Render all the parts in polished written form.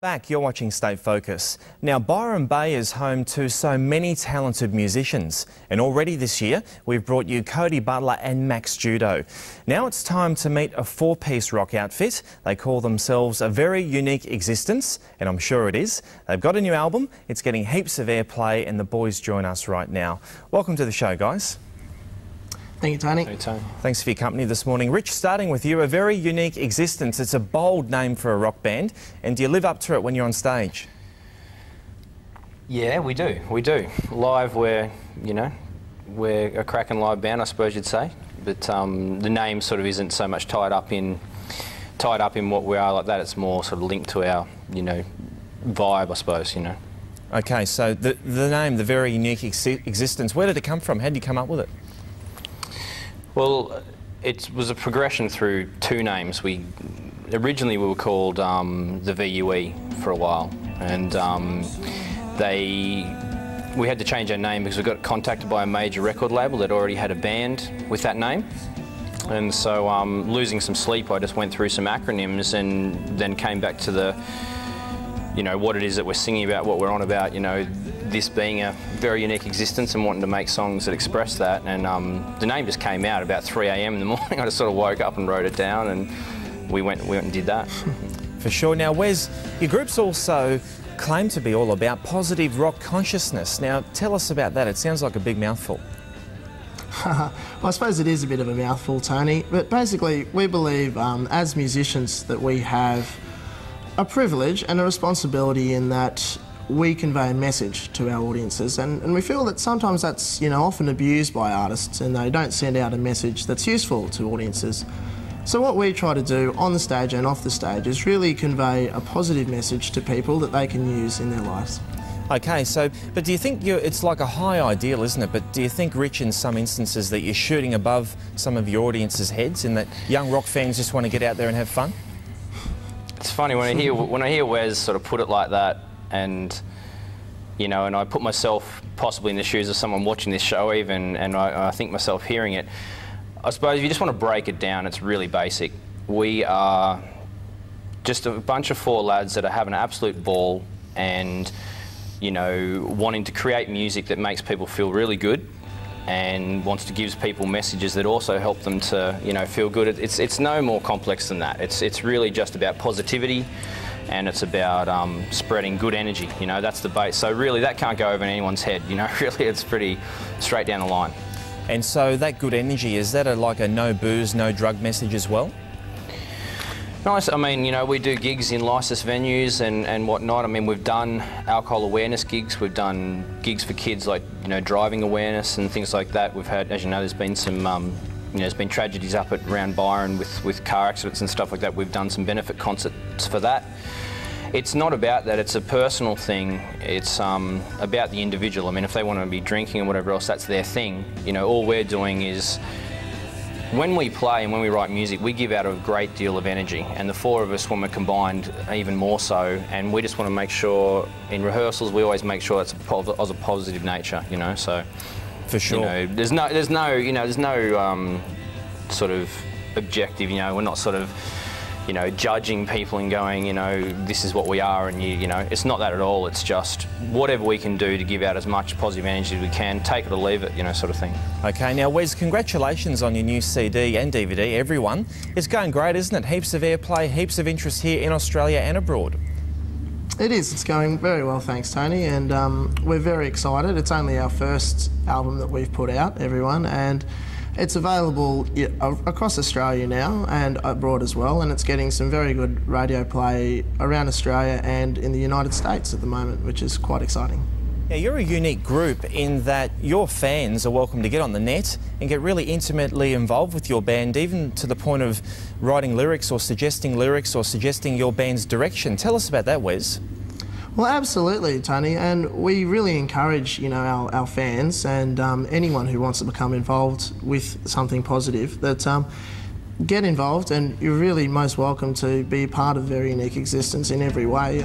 Back, you're watching State Focus. Now, Byron Bay is home to so many talented musicians, and already this year we've brought you Cody Butler and Max Judo. Now it's time to meet a four-piece rock outfit. They call themselves A Very Unique Existence, and I'm sure it is. They've got a new album, it's getting heaps of airplay, and the boys join us right now. Welcome to the show, guys. Thank you, Tony. Hey, Tony. Thanks for your company this morning. Rich, starting with you, A Very Unique Existence. It's a bold name for a rock band, and do you live up to it when you're on stage? Yeah, we do. We do. Live, we're a cracking live band, I suppose you'd say. But the name sort of isn't so much tied up in what we are like that. It's more sort of linked to our, vibe, I suppose. Okay, so the name, The Very Unique Existence. Where did it come from? How did you come up with it? Well, it was a progression through two names. Originally we were called the VUE for a while, and we had to change our name because we got contacted by a major record label that already had a band with that name. And so, losing some sleep, I just went through some acronyms and then came back to the, what it is that we're singing about, what we're on about, this being a very unique existence and wanting to make songs that express that. And the name just came out about 3 a.m. in the morning. I just sort of woke up and wrote it down, and we went and did that. For sure. Now, Wes, your group's also claimed to be all about positive rock consciousness. Now, tell us about that. It sounds like a big mouthful. Well, I suppose it is a bit of a mouthful, Tony, but basically we believe as musicians that we have a privilege and a responsibility in that we convey a message to our audiences, and we feel that sometimes that's often abused by artists, and they don't send out a message that's useful to audiences. So what we try to do on the stage and off the stage is really convey a positive message to people that they can use in their lives. Okay, so, but do you think it's like a high ideal, isn't it? But do you think, Rich, in some instances that you're shooting above some of your audience's heads, in that young rock fans just want to get out there and have fun? It's funny when I hear Wes sort of put it like that, and and I put myself possibly in the shoes of someone watching this show even, and I think myself hearing it. I suppose if you just want to break it down, it's really basic. We are just a bunch of four lads that are having an absolute ball and wanting to create music that makes people feel really good and wants to give people messages that also help them to feel good. It's no more complex than that. It's really just about positivity, and it's about spreading good energy. That's the base. So really that can't go over in anyone's head. Really it's pretty straight down the line. And so that good energy, is that like a no booze, no drug message as well? Nice. I mean, we do gigs in licensed venues and whatnot. I mean, we've done alcohol awareness gigs. We've done gigs for kids, like driving awareness and things like that. We've had, as you know, there's been some there's been tragedies up around Byron with car accidents and stuff like that. We've done some benefit concerts for that. It's not about that. It's a personal thing. It's about the individual. I mean, if they want to be drinking and whatever else, that's their thing. All we're doing is, when we play and when we write music, we give out a great deal of energy, and the four of us, when we're combined, even more so. And we just want to make sure in rehearsals we always make sure it's of a positive nature, So, for sure, there's no sort of objective. We're not sort of judging people and going, this is what we are, and it's not that at all. It's just whatever we can do to give out as much positive energy as we can, take it or leave it, sort of thing. Okay, now Wes, congratulations on your new CD and DVD, everyone. It's going great, isn't it? Heaps of airplay, heaps of interest here in Australia and abroad. It is. It's going very well, thanks, Tony, and we're very excited. It's only our first album that we've put out, everyone, and it's available across Australia now and abroad as well, and it's getting some very good radio play around Australia and in the United States at the moment, which is quite exciting. Yeah, you're a unique group in that your fans are welcome to get on the net and get really intimately involved with your band, even to the point of writing lyrics or suggesting your band's direction. Tell us about that, Wes. Well, absolutely, Tony, and we really encourage, our fans and anyone who wants to become involved with something positive that get involved, and you're really most welcome to be part of Very Unique Existence in every way.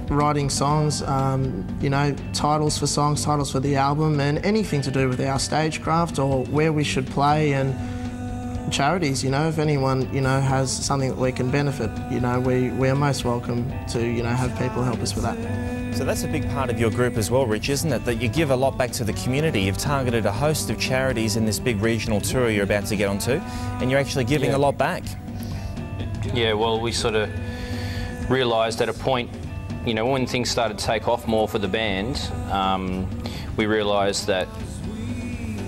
Writing songs, titles for songs, titles for the album, and anything to do with our stagecraft or where we should play, and charities. You know, if anyone, you know, has something that we can benefit, you know, we are most welcome to, you know, have people help us with that. So that's a big part of your group as well, Rich, isn't it? That you give a lot back to the community. You've targeted a host of charities in this big regional tour you're about to get onto, and you're actually giving a lot back. Yeah, well, we sort of realised at a point, you know, when things started to take off more for the band, we realised that,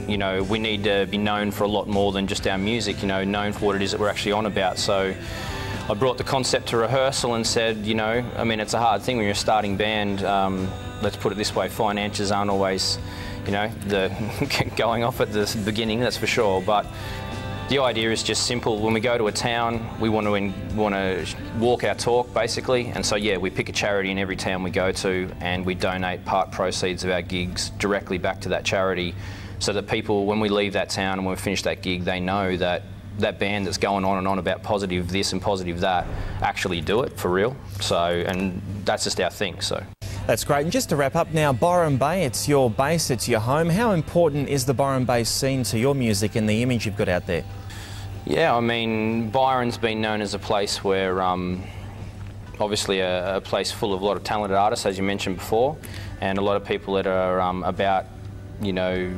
you know, we need to be known for a lot more than just our music, you know, known for what it is that we're actually on about. So I brought the concept to rehearsal and said, you know, I mean, it's a hard thing when you're a starting band. Let's put it this way, finances aren't always, you know, the going off at the beginning, that's for sure. But the idea is just simple. When we go to a town, we want to walk our talk, basically. And so, yeah, we pick a charity in every town we go to, and we donate part proceeds of our gigs directly back to that charity, so that people, when we leave that town and when we finish that gig, they know that that band that's going on and on about positive this and positive that actually do it for real. So, and that's just our thing. So that's great. And just to wrap up now, Byron Bay, it's your base, it's your home. How important is the Byron Bay scene to your music and the image you've got out there? Yeah, I mean, Byron's been known as a place where, obviously a place full of a lot of talented artists, as you mentioned before, and a lot of people that are about, you know,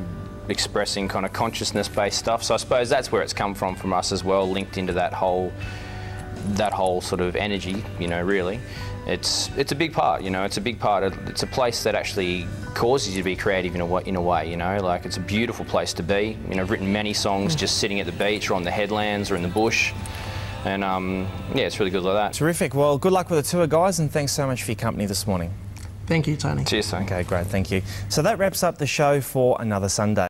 expressing kind of consciousness-based stuff. So I suppose that's where it's come from us as well, linked into that whole sort of energy, you know, really. It's a big part, you know, it's a big part. It's a place that actually causes you to be creative in a way, you know, like it's a beautiful place to be. You know, I've written many songs just sitting at the beach or on the headlands or in the bush. And yeah, it's really good like that. Terrific. Well, good luck with the tour, guys, and thanks so much for your company this morning. Thank you, Tony. Cheers, Tony. Okay, great, thank you. So that wraps up the show for another Sunday.